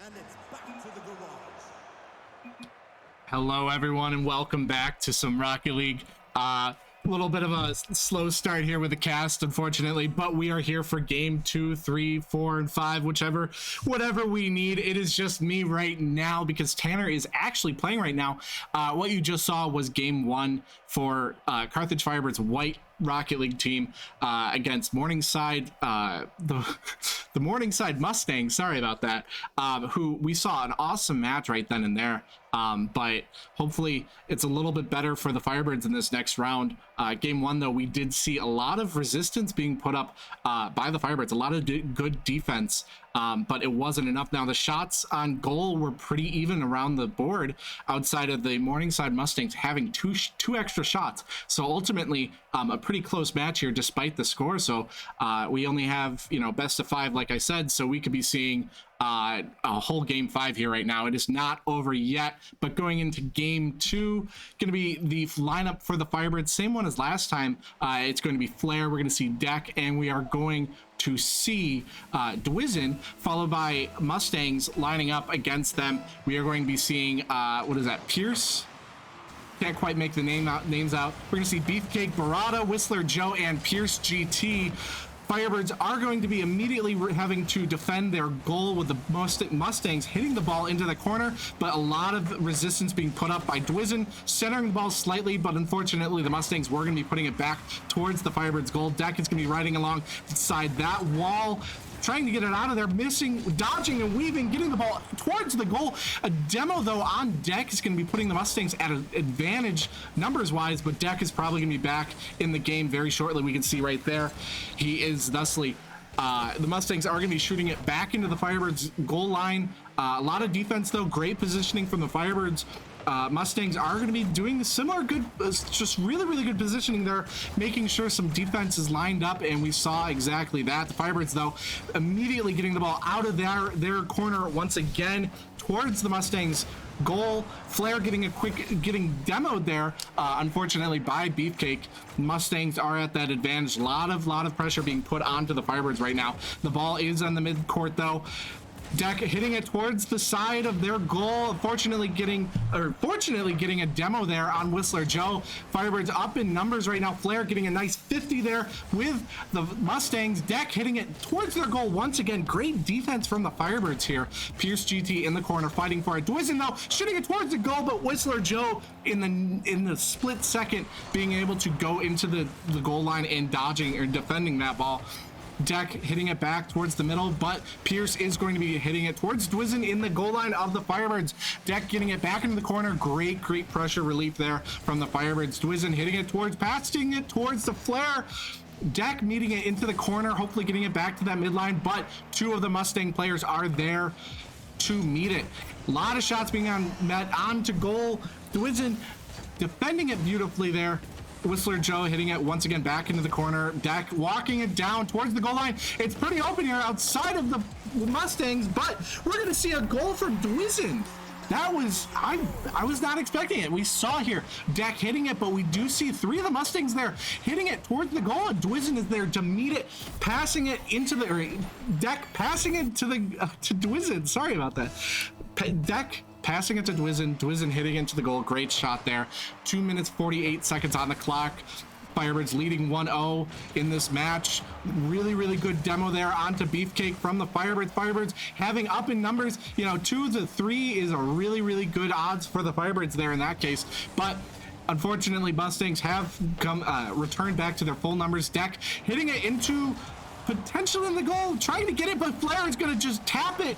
And it's back to the garage. Hello, everyone, and welcome back to some Rocket League. A little bit of a slow start here with the cast, unfortunately, but we are here for game 2, 3, 4, and 5, whatever we need. It is just me right now because Tanner is actually playing right now. What you just saw was game 1 for Carthage Firebirds White Rocket League team against Morningside, the Morningside Mustangs. Sorry about that. Who we saw an awesome match right then and there. But hopefully it's a little bit better for the Firebirds in this next round. Game 1, though, we did see a lot of resistance being put up by the Firebirds, a lot of good defense, but it wasn't enough. Now, the shots on goal were pretty even around the board outside of the Morningside Mustangs having two extra shots. So ultimately, a pretty close match here despite the score. So we only have, best of 5, like I said, so we could be seeing a whole game 5 here right now. It is not over yet, but going into game 2, going to be the lineup for the Firebirds, same one as last time. It's going to be Flare, we're going to see Deck, and we are going to see Dwizen, followed by Mustangs lining up against them. We are going to be seeing, what is that, Pierce? Can't quite make the names out. We're going to see Beefcake, Barada, Whistler Joe, and Pierce GT. Firebirds are going to be immediately having to defend their goal with the Mustangs hitting the ball into the corner, but a lot of resistance being put up by Dwizen, centering the ball slightly, but unfortunately the Mustangs were going to be putting it back towards the Firebirds goal. Deck is going to be riding alongside that wall, trying to get it out of there, missing, dodging and weaving, getting the ball towards the goal. A demo, though, on Deck is going to be putting the Mustangs at an advantage numbers-wise, but Deck is probably going to be back in the game very shortly. We can see right there, he is thusly. The Mustangs are going to be shooting it back into the Firebirds goal line. A lot of defense, though, great positioning from the Firebirds. Mustangs are going to be doing similar good, just really good positioning there, making sure some defense is lined up, and we saw exactly that. The Firebirds, though, immediately getting the ball out of their corner once again towards the Mustangs goal. Flare getting demoed there, unfortunately, by Beefcake. Mustangs are at that advantage. A lot of pressure being put onto the Firebirds right now. The ball is on the mid-court, though. Deck hitting it towards the side of their goal, fortunately getting a demo there on Whistler Joe. Firebirds up in numbers right now. Flare getting a nice 50 there with the Mustangs. Deck hitting it towards their goal once again. Great defense from the Firebirds here. Pierce GT in the corner fighting for it. Dwizen, though, shooting it towards the goal, but Whistler Joe in the split second being able to go into the goal line and dodging or defending that ball. Deck hitting it back towards the middle, but Pierce is going to be hitting it towards Dwizen in the goal line of the Firebirds. Deck getting it back into the corner. Great pressure relief there from the Firebirds. Dwizen hitting it passing it towards the Flare. Deck meeting it into the corner, hopefully getting it back to that midline, but 2 of the Mustang players are there to meet it. A lot of shots being met onto goal. Dwizen defending it beautifully there. Whistler Joe hitting it once again back into the corner. Deck walking it down towards the goal line. It's pretty open here outside of the Mustangs, but we're going to see a goal from Dwizen. That was, I was not expecting it. We saw here Deck hitting it, but we do see 3 of the Mustangs there hitting it towards the goal, and Dwizen is there to meet it, passing it into the, Deck passing it to Dwizen. Sorry about that. Deck passing it to Dwizen hitting into the goal. Great shot there. 2 minutes 48 seconds on the clock. Firebirds leading 1-0 in this match. Really good demo there onto Beefcake from the Firebirds. Firebirds having up in numbers, 2 to 3 is a really good odds for the Firebirds there in that case, but unfortunately Mustangs have returned back to their full numbers. Deck hitting it into potential in the goal, trying to get it, but Flare is going to just tap it,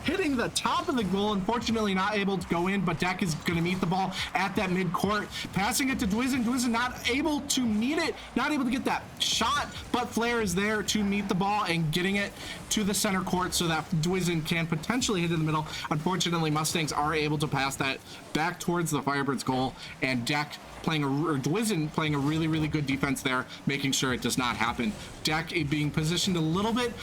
hitting the top of the goal, unfortunately not able to go in, but Deck is going to meet the ball at that mid-court. Passing it to Dwizen. Dwizen not able to meet it, not able to get that shot, but Flare is there to meet the ball and getting it to the center court so that Dwizen can potentially hit in the middle. Unfortunately, Mustangs are able to pass that back towards the Firebirds goal, and Dwizen playing a really good defense there, making sure it does not happen. Deck being positioned a little bit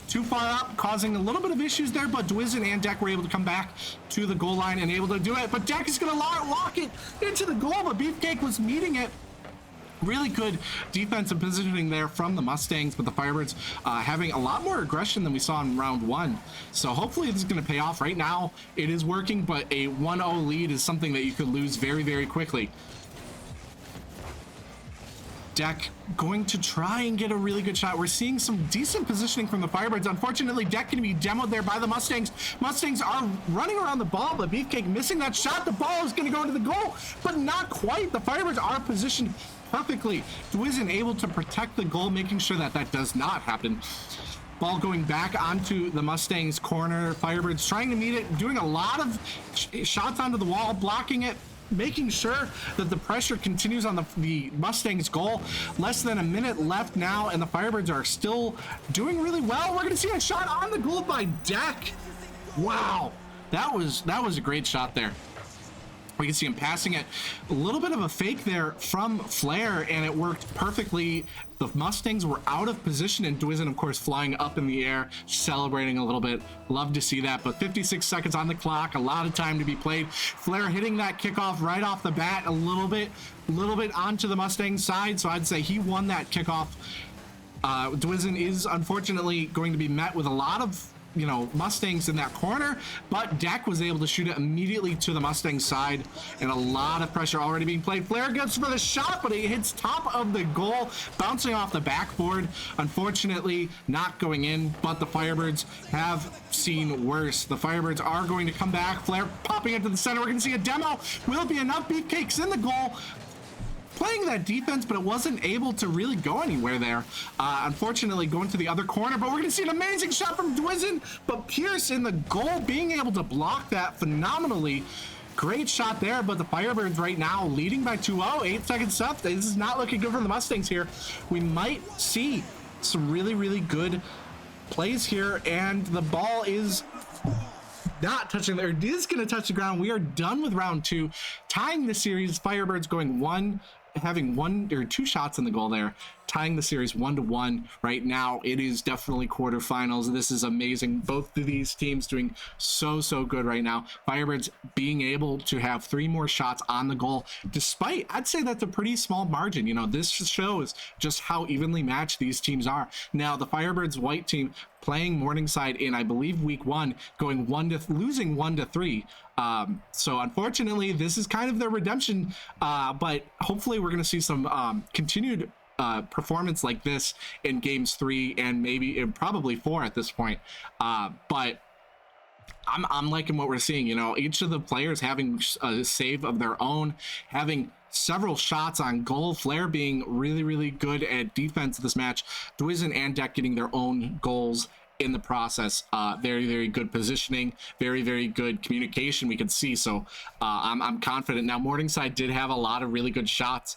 too far up, causing a little bit of issues there, but Dwizen and Deck were able to come back to the goal line and able to do it. But Deck is going to lock it into the goal, but Beefcake was meeting it Really good defensive positioning there from the Mustangs, but the Firebirds having a lot more aggression than we saw in round one. So hopefully this is going to pay off. Right now, it is working, but a 1-0 lead is something that you could lose very, very quickly. Deck going to try and get a really good shot. We're seeing some decent positioning from the Firebirds. Unfortunately, Deck going to be demoed there by the Mustangs. Mustangs are running around the ball, but Beefcake missing that shot. The ball is going to go into the goal, but not quite. The Firebirds are positioned perfectly. Dwizen able to protect the goal, making sure that that does not happen. Ball going back onto the Mustangs corner. Firebirds trying to meet it, doing a lot of shots onto the wall, blocking it, making sure that the pressure continues on the Mustangs goal. Less than a minute left now, and the Firebirds are still doing really well. We're gonna see a shot on the goal by Deck. Wow, that was a great shot there. We can see him passing it. A little bit of a fake there from Flair, and it worked perfectly. The Mustangs were out of position, and Dwizen, of course, flying up in the air, celebrating a little bit. Love to see that, but 56 seconds on the clock, a lot of time to be played. Flair hitting that kickoff right off the bat, a little bit onto the Mustang side, so I'd say he won that kickoff. Dwizen is unfortunately going to be met with a lot of Mustangs in that corner, but Deck was able to shoot it immediately to the Mustang side, and a lot of pressure already being played. Flair goes for the shot, but it hits top of the goal, bouncing off the backboard. Unfortunately, not going in, but the Firebirds have seen worse. The Firebirds are going to come back. Flair popping into the center. We're going to see a demo. Will it be enough? Beefcake's in the goal, playing that defense, but it wasn't able to really go anywhere there. Unfortunately, going to the other corner, but we're going to see an amazing shot from Dwizen, but Pierce in the goal, being able to block that phenomenally. Great shot there, but the Firebirds right now leading by 2-0, 8 seconds left. This is not looking good for the Mustangs here. We might see some really, really good plays here, and the ball is not touching there. It is going to touch the ground. We are done with round two, tying the series. Firebirds having one or two shots in the goal there, tying the series 1-1 right now. It is definitely quarterfinals. This is amazing. Both of these teams doing so good right now. Firebirds being able to have 3 more shots on the goal, despite, I'd say that's a pretty small margin. This shows just how evenly matched these teams are. Now the Firebirds white team playing Morningside in, I believe, week 1, going losing 1-3. So unfortunately, this is kind of their redemption, but hopefully we're going to see some continued performance like this in games 3 and probably 4 at this point. But I'm liking what we're seeing. Each of the players having a save of their own, having several shots on goal. Flair being really, really good at defense this match. Dwizen and Deck getting their own goals in the process. Very, very good positioning, very, very good communication we can see. So I'm confident. Now Morningside did have a lot of really good shots.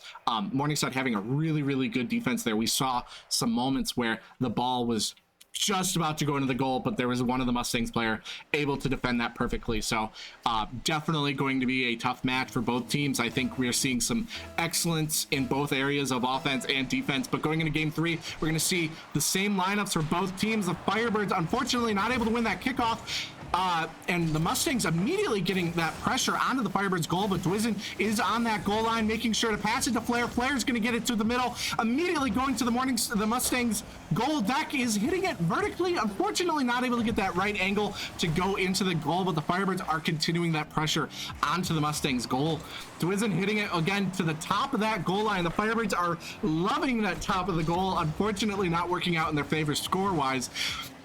Morningside having a really, really good defense there. We saw some moments where the ball was just about to go into the goal, but there was one of the Mustangs player able to defend that perfectly. So definitely going to be a tough match for both teams. I think we're seeing some excellence in both areas of offense and defense, but going into game 3, we're going to see the same lineups for both teams. The Firebirds unfortunately not able to win that kickoff, and the Mustangs immediately getting that pressure onto the Firebirds goal, but Dwizen is on that goal line, making sure to pass it to Flair. Flair's going to get it to the middle, immediately going to the Mustangs goal. Deck is hitting it vertically, unfortunately not able to get that right angle to go into the goal, but the Firebirds are continuing that pressure onto the Mustangs goal. Dwizen hitting it again to the top of that goal line. The Firebirds are loving that top of the goal, unfortunately not working out in their favor score-wise.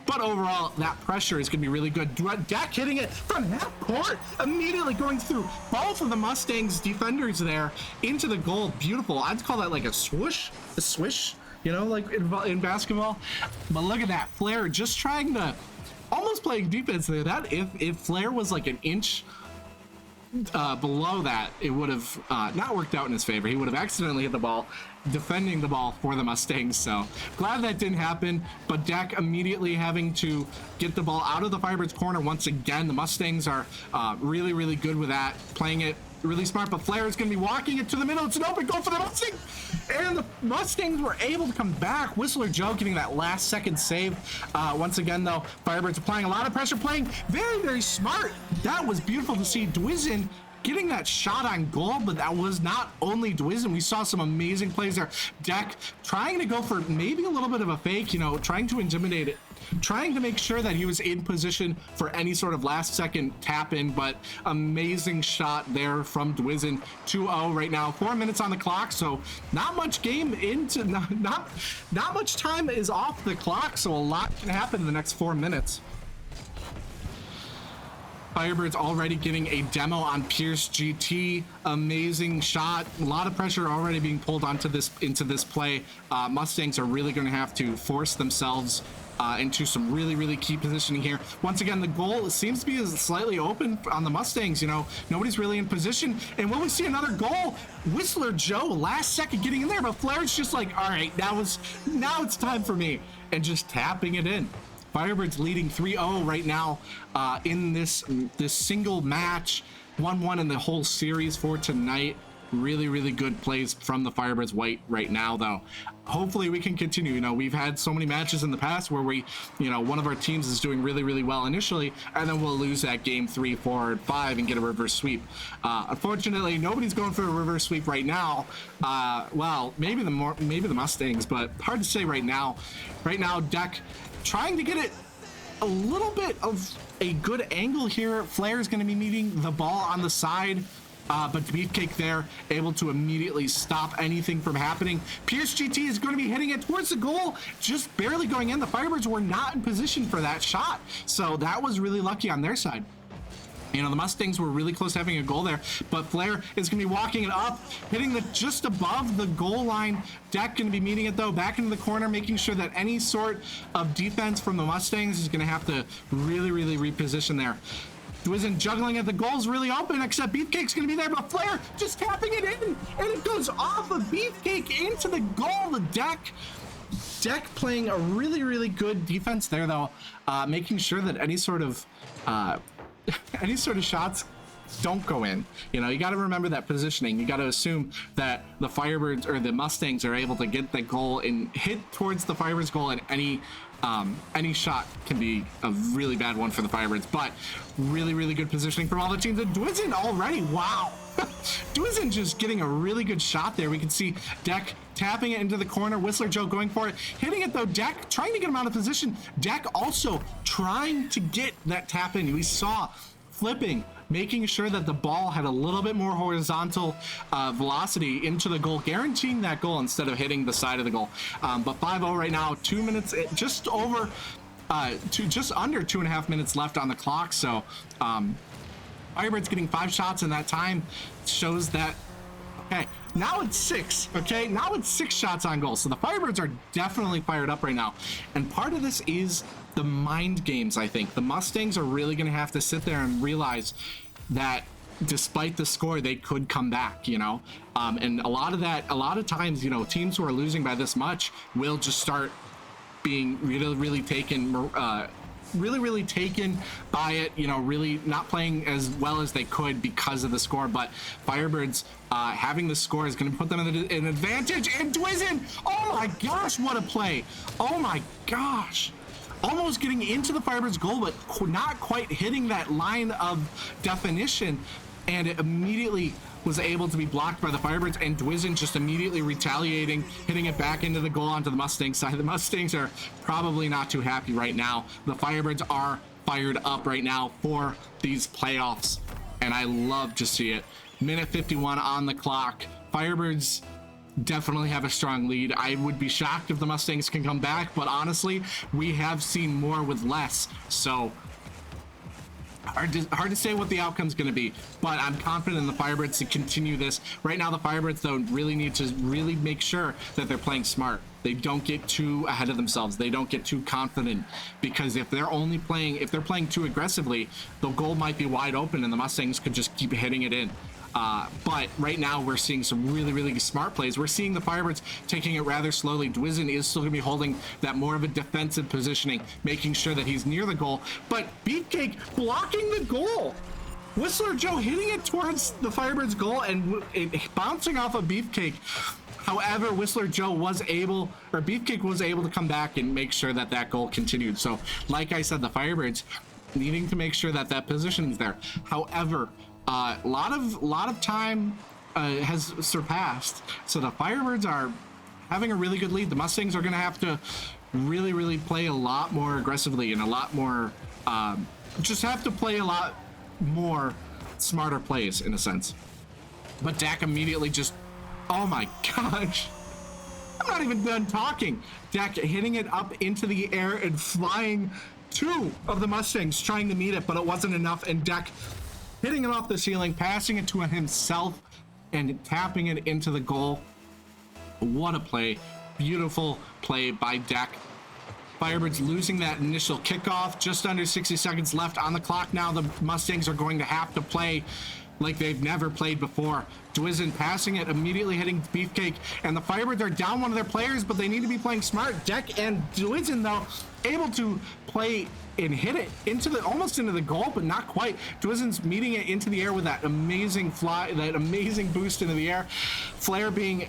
But overall, that pressure is going to be really good. Deck hitting it from half court, immediately going through both of the Mustangs defenders there into the goal. Beautiful. I'd call that like a swish, like in basketball. But look at that. Flair just trying to almost playing defense there. That if Flair was like an inch below that, it would have not worked out in his favor. He would have accidentally hit the ball, defending the ball for the Mustangs. So glad that didn't happen, but Deck immediately having to get the ball out of the Firebirds corner once again. The Mustangs are really, really good with that, playing it really smart, but Flair is going to be walking it to the middle. It's an open goal for the Mustangs, and the Mustangs were able to come back. Whistler Joe getting that last second save. Once again, though, Firebirds applying a lot of pressure, playing very, very smart. That was beautiful to see. Dwizen getting that shot on goal, but that was not only Dwizen. We saw some amazing plays there. Deck trying to go for maybe a little bit of a fake, you know, trying to intimidate it, trying to make sure that he was in position for any sort of last second tap in, but amazing shot there from Dwizen. 2-0 right now, 4 minutes on the clock, so not much game into, not much time is off the clock, so a lot can happen in the next 4 minutes. Firebirds already getting a demo on Pierce GT. Amazing shot. A lot of pressure already being pulled into this play. Mustangs are really going to have to force themselves into some really key positioning here. Once again, the goal seems to be slightly open on the Mustangs. You know, nobody's really in position. And will we see another goal? Whistler Joe, last second getting in there, but Flair's just like, all right, now it's time for me, and just tapping it in. Firebirds leading 3-0 right now in this single match, 1-1 in the whole series for tonight. Really good plays from the Firebirds white right now, though. Hopefully we can continue. You know, we've had so many matches in the past where we, you know, one of our teams is doing really well initially, and then we'll lose that game 3, 4, and 5 and get a reverse sweep. Unfortunately, nobody's going for a reverse sweep right now. Well, maybe the Mustangs, but hard to say right now. Right now, Deck trying to get it a little bit of a good angle here. Flair is going to be meeting the ball on the side, but Beefcake there able to immediately stop anything from happening. Pierce GT is going to be hitting it towards the goal, just barely going in. The Firebirds were not in position for that shot, so that was really lucky on their side. You know, the Mustangs were really close to having a goal there, but Flair is going to be walking it up, hitting the just above the goal line. Deck going to be meeting it, though, back into the corner, making sure that any sort of defense from the Mustangs is going to have to really reposition there. Dwizen juggling at the goal's really open, except Beefcake's going to be there, but Flair just tapping it in, and it goes off of Beefcake into the goal. The Deck playing a really good defense there, though, making sure that any sort of shots don't go in. You know, you got to remember that positioning. You got to assume that the Firebirds or the Mustangs are able to get the goal and hit towards the Firebirds goal, and any shot can be a really bad one for the Firebirds. But really good positioning from all the teams. And Dwizen already, wow. Dwizen just getting a really good shot there. We can see Deck tapping it into the corner. Whistler Joe going for it, hitting it though. Deck trying to get him out of position. Deck also trying to get that tap in. We saw flipping, making sure that the ball had a little bit more horizontal velocity into the goal, guaranteeing that goal instead of hitting the side of the goal. But 5-0 right now, 2 minutes, just under 2.5 minutes left on the clock. So Firebirds getting 5 shots in that time shows that, okay, now it's 6, okay? Now it's 6 shots on goal. So the Firebirds are definitely fired up right now. And part of this is the mind games, I think. The Mustangs are really going to have to sit there and realize that despite the score, they could come back, you know? And a lot of times, you know, teams who are losing by this much will just start being really taken by it, you know, really not playing as well as they could because of the score. But Firebirds having the score is going to put them in an advantage. And Dwizen, oh my gosh, what a play. Oh my gosh. Almost getting into the Firebirds goal, but not quite hitting that line of definition. And it immediately was able to be blocked by the Firebirds, and Dwizen just immediately retaliating, hitting it back into the goal onto the Mustangs side. The Mustangs are probably not too happy right now. The Firebirds are fired up right now for these playoffs, and I love to see it. Minute 51 on the clock. Firebirds definitely have a strong lead. I would be shocked if the Mustangs can come back, but honestly, we have seen more with less. So hard to say what the outcome's going to be, but I'm confident in the Firebirds to continue this. Right now, the Firebirds, though, really need to really make sure that they're playing smart. They don't get too ahead of themselves. They don't get too confident, because if they're playing too aggressively, the goal might be wide open and the Mustangs could just keep hitting it in. But right now we're seeing some really smart plays. We're seeing the Firebirds taking it rather slowly. Dwizen is still going to be holding that more of a defensive positioning, making sure that he's near the goal. But Beefcake blocking the goal. Whistler Joe hitting it towards the Firebirds goal and it bouncing off of Beefcake. However, Beefcake was able to come back and make sure that that goal continued. So like I said, the Firebirds needing to make sure that that position is there. However, A lot of time has surpassed, so the Firebirds are having a really good lead. The Mustangs are going to have to really play a lot more aggressively and a lot more just have to play a lot more smarter plays in a sense. But Dak immediately just, oh my gosh, I'm not even done talking. Dak hitting it up into the air and flying two of the Mustangs trying to meet it, but it wasn't enough, and Dak hitting it off the ceiling, passing it to himself and tapping it into the goal. What a play. Beautiful play by Dak. Firebirds losing that initial kickoff. Just under 60 seconds left on the clock now. The Mustangs are going to have to play like they've never played before. Dwizen passing it, immediately hitting Beefcake, and the Firebirds are down one of their players, but they need to be playing smart. Dak and Dwizen, though, able to play and hit it into the almost into the goal, but not quite. Dwizen's meeting it into the air with that amazing fly, that amazing boost into the air. Flair being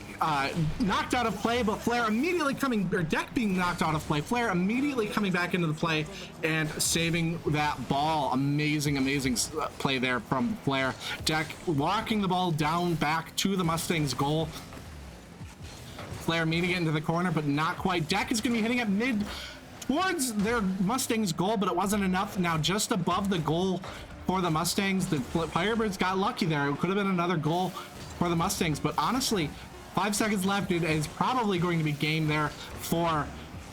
knocked out of play, but Flair immediately coming, or Dak being knocked out of play. Flair immediately coming back into the play and saving that ball. Amazing play there from Flair. Dak walking the ball down back to the Mustangs goal. Flair meeting it into the corner, but not quite. Dak is going to be hitting it mid towards their Mustangs goal, but it wasn't enough. Now just above the goal for the Mustangs. The Firebirds got lucky there. It could have been another goal for the Mustangs, but honestly, 5 seconds left. It is probably going to be game there for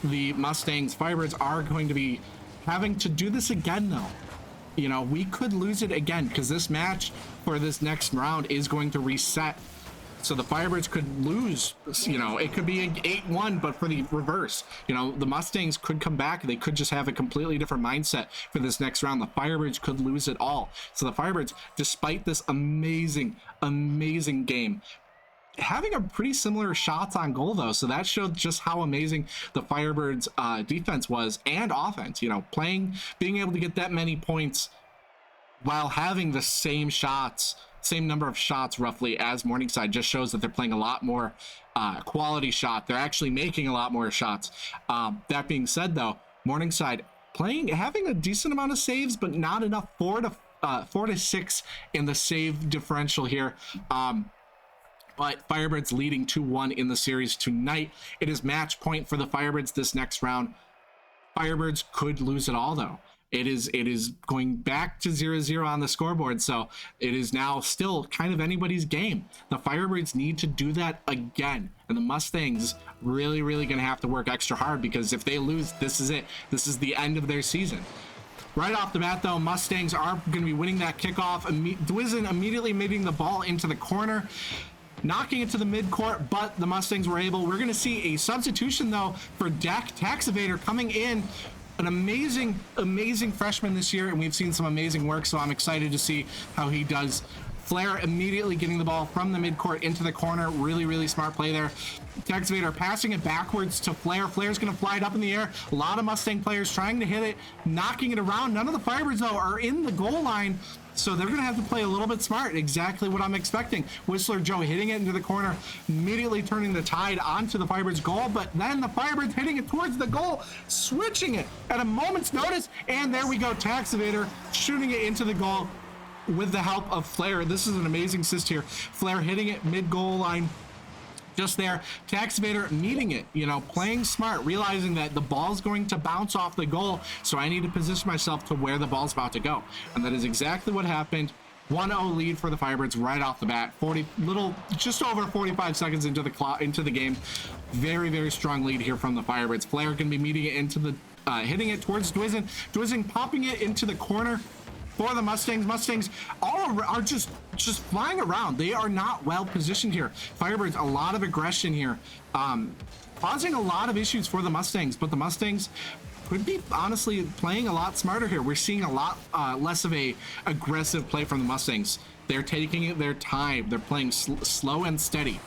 the Mustangs. Firebirds are going to be having to do this again, though. You know, we could lose it again because this match for this next round is going to reset. So the Firebirds could lose, you know, it could be an 8-1, but for the reverse, you know, the Mustangs could come back. They could just have a completely different mindset for this next round. The Firebirds could lose it all. So the Firebirds, despite this amazing game, having a pretty similar shots on goal, though. So that showed just how amazing the Firebirds defense was and offense, you know, being able to get that many points while having the same number of shots roughly as Morningside just shows that they're playing a lot more quality shot. They're actually making a lot more shots. That being said, though, Morningside having a decent amount of saves, but not enough. 4 to 6 in the save differential here. But Firebirds leading 2-1 in the series tonight. It is match point for the Firebirds this next round. Firebirds could lose it all, though. It is going back to 0-0 on the scoreboard, so it is now still kind of anybody's game. The Firebirds need to do that again, and the Mustangs really going to have to work extra hard, because if they lose, this is it. This is the end of their season. Right off the bat, though, Mustangs are going to be winning that kickoff. Dwizen immediately meeting the ball into the corner, knocking it to the midcourt, but the Mustangs were able. We're going to see a substitution, though, for Dak Taxivator coming in. An amazing freshman this year, and we've seen some amazing work, so I'm excited to see how he does. Flair immediately getting the ball from the midcourt into the corner. Really smart play there. Taxivator passing it backwards to Flair. Flair's going to fly it up in the air. A lot of Mustang players trying to hit it, knocking it around. None of the Firebirds, though, are in the goal line, so they're going to have to play a little bit smart. Exactly what I'm expecting. Whistler Joe hitting it into the corner, immediately turning the tide onto the Firebirds goal, but then the Firebirds hitting it towards the goal, switching it at a moment's notice, and there we go. Taxivator shooting it into the goal with the help of Flair. This is an amazing assist here. Flair hitting it mid-goal line. Just there, Taxivator meeting it, you know, playing smart, realizing that the ball's going to bounce off the goal, so I need to position myself to where the ball's about to go. And that is exactly what happened. 1-0 lead for the Firebirds right off the bat. Just over 45 seconds into the game. Very strong lead here from the Firebirds. Flair going to be meeting it into the, hitting it towards Dwizen. Dwizen popping it into the corner for the Mustangs. Mustangs are just flying around. They are not well positioned here. Firebirds, a lot of aggression here, causing a lot of issues for the Mustangs, but the Mustangs could be honestly playing a lot smarter here. We're seeing a lot less of a aggressive play from the Mustangs. They're taking their time. They're playing slow and steady.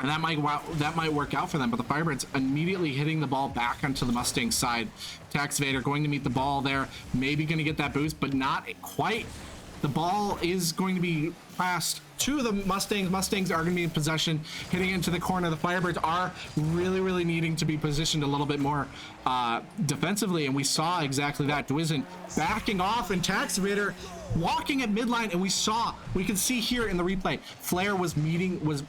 And that might work out for them, but the Firebirds immediately hitting the ball back onto the Mustang side. Taxivator going to meet the ball there, maybe going to get that boost, but not quite. The ball is going to be passed to the Mustangs. Mustangs are going to be in possession, hitting into the corner. The Firebirds are really needing to be positioned a little bit more defensively, and we saw exactly that. Dwizen backing off, and Taxivator walking at midline, and we can see here in the replay, Flair was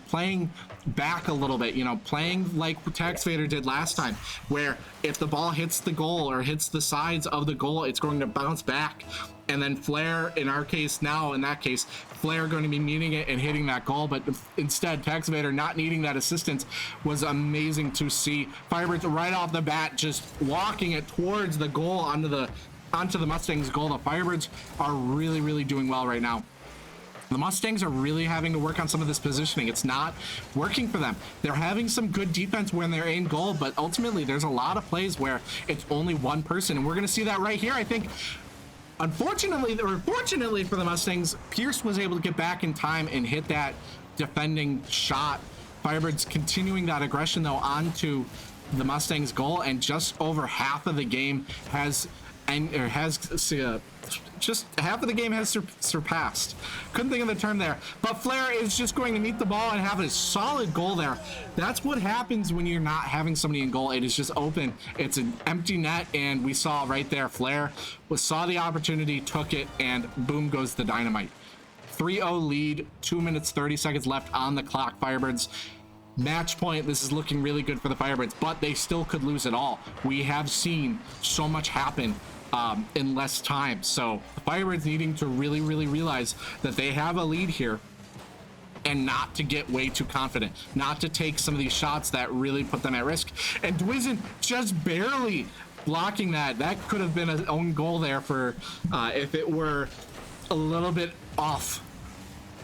playing back a little bit, you know, playing like Taxivator did last time, where if the ball hits the goal or hits the sides of the goal, it's going to bounce back. And then Flair, in our case now, in that case, Flair going to be meeting it and hitting that goal. But instead, Taxivator not needing that assistance was amazing to see. Firebirds right off the bat just walking it towards the goal onto the Mustangs goal. The Firebirds are really doing well right now. The Mustangs are really having to work on some of this positioning. It's not working for them. They're having some good defense when they're in goal, but ultimately there's a lot of plays where it's only one person, and we're going to see that right here. I think unfortunately, or fortunately for the Mustangs, Pierce was able to get back in time and hit that defending shot. Firebirds continuing that aggression though onto the Mustangs goal, and just over half of the game has just half of the game has surpassed. Couldn't think of the term there, but Flair is just going to meet the ball and have a solid goal there. That's what happens when you're not having somebody in goal. It is just open. It's an empty net, and we saw right there, Flair saw the opportunity, took it, and boom goes the dynamite. 3-0 lead, 2 minutes 30 seconds left on the clock. Firebirds match point. This is looking really good for the Firebirds, but they still could lose it all. We have seen so much happen in less time, so the Firebirds needing to really realize that they have a lead here, and not to get way too confident, not to take some of these shots that really put them at risk. And Dwizen just barely blocking that. That could have been an own goal there for if it were a little bit off.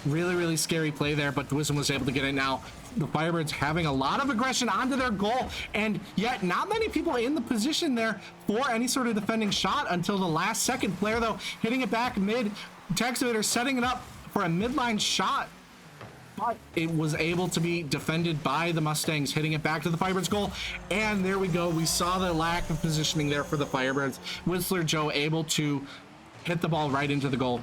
Really scary play there, but Dwizen was able to get it. Now the Firebirds having a lot of aggression onto their goal, and yet not many people in the position there for any sort of defending shot until the last second. Flair though hitting it back mid. Taxivator setting it up for a midline shot, but it was able to be defended by the Mustangs, hitting it back to the Firebirds goal. And there we go. We saw the lack of positioning there for the Firebirds. Whistler Joe able to hit the ball right into the goal.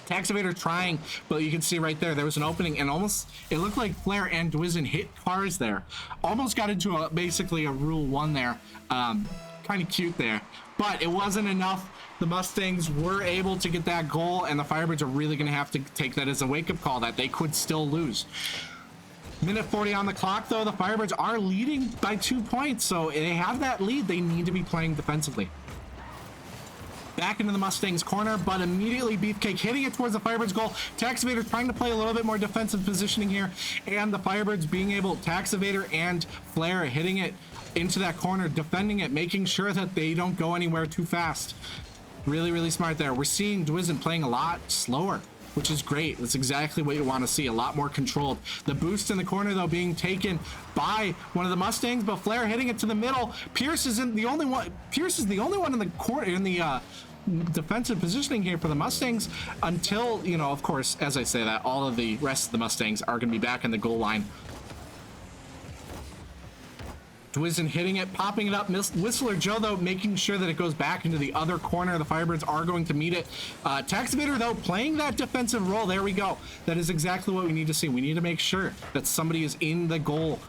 Taxivator trying, but you can see right there was an opening, and almost it looked like Flair and Dwizen hit cars there. Almost got into basically a rule 1 there. Kind of cute there, but it wasn't enough. The Mustangs were able to get that goal, and the Firebirds are really going to have to take that as a wake-up call that they could still lose. Minute 40 on the clock though. The Firebirds are leading by 2 points, so they have that lead. They need to be playing defensively. Back into the Mustangs corner, but immediately Beefcake hitting it towards the Firebirds goal. Taxivator trying to play a little bit more defensive positioning here, and the Firebirds being able, Taxivator and Flair hitting it into that corner, defending it, making sure that they don't go anywhere too fast. Really smart there. We're seeing Dwizen playing a lot slower, which is great. That's exactly what you want to see, a lot more controlled. The boost in the corner though being taken by one of the Mustangs, but Flair hitting it to the middle. Pierce is the only one in the corner, in the defensive positioning here for the Mustangs, until, you know, of course, as I say that, all of the rest of the Mustangs are going to be back in the goal line. Dwizen hitting it, popping it up. Whistler Joe though making sure that it goes back into the other corner. The Firebirds are going to meet it. Taxivator though playing that defensive role. There we go. That is exactly what we need to see. We need to make sure that somebody is in the goal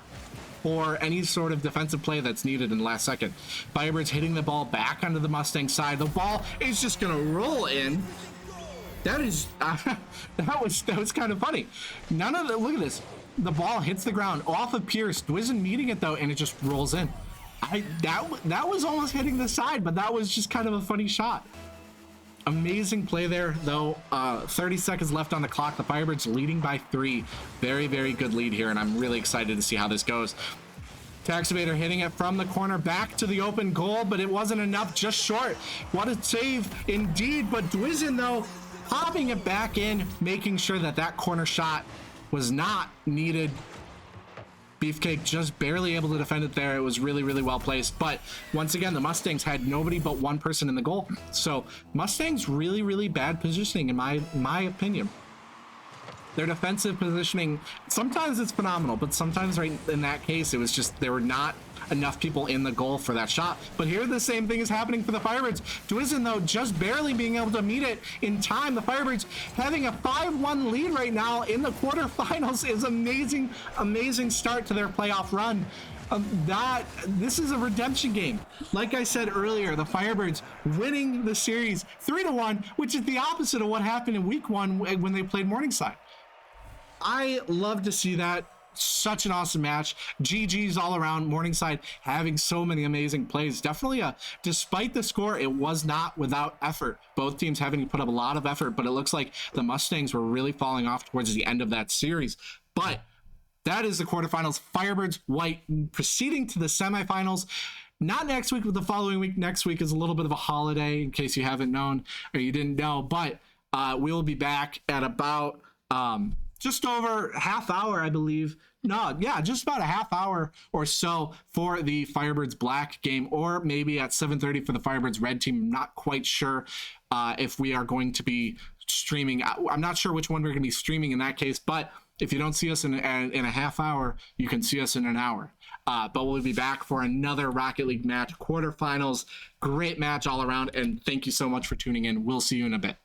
for any sort of defensive play that's needed in the last second. Firebirds hitting the ball back onto the Mustang side. The ball is just gonna roll in. That is that was kind of funny. Look at this. The ball hits the ground off of Pierce. Dwizen meeting it though, and it just rolls in. That was almost hitting the side, but that was just kind of a funny shot. Amazing play there though. 30 seconds left on the clock. The Firebirds leading by 3. Very good lead here, and I'm really excited to see how this goes. Taxivator hitting it from the corner back to the open goal, but it wasn't enough, just short. What a save indeed, but Dwizen though popping it back in, making sure that that corner shot was not needed. Beefcake just barely able to defend it there. It was really well placed, but once again the Mustangs had nobody but one person in the goal, so Mustangs really bad positioning in my opinion. Their defensive positioning, sometimes it's phenomenal, but sometimes right in that case, it was just there were not enough people in the goal for that shot. But here the same thing is happening for the Firebirds. Dwizen, though, just barely being able to meet it in time. The Firebirds having a 5-1 lead right now in the quarterfinals is amazing start to their playoff run. This is a redemption game. Like I said earlier, the Firebirds winning the series 3-1, which is the opposite of what happened in week 1 when they played Morningside. I love to see that. Such an awesome match. GG's all around. Morningside having so many amazing plays. Definitely despite the score, it was not without effort. Both teams having to put up a lot of effort, but it looks like the Mustangs were really falling off towards the end of that series. But that is the quarterfinals. Firebirds White proceeding to the semifinals. Not next week, but the following week. Next week is a little bit of a holiday in case you haven't known or you didn't know, but we'll be back at about just over half hour, I believe. No, yeah, just about a half hour or so for the Firebirds Black game, or maybe at 7:30 for the Firebirds Red team. I'm not quite sure if we are going to be streaming. I'm not sure which one we're going to be streaming in that case, but if you don't see us in a half hour, you can see us in an hour. But we'll be back for another Rocket League match, quarterfinals. Great match all around, and thank you so much for tuning in. We'll see you in a bit.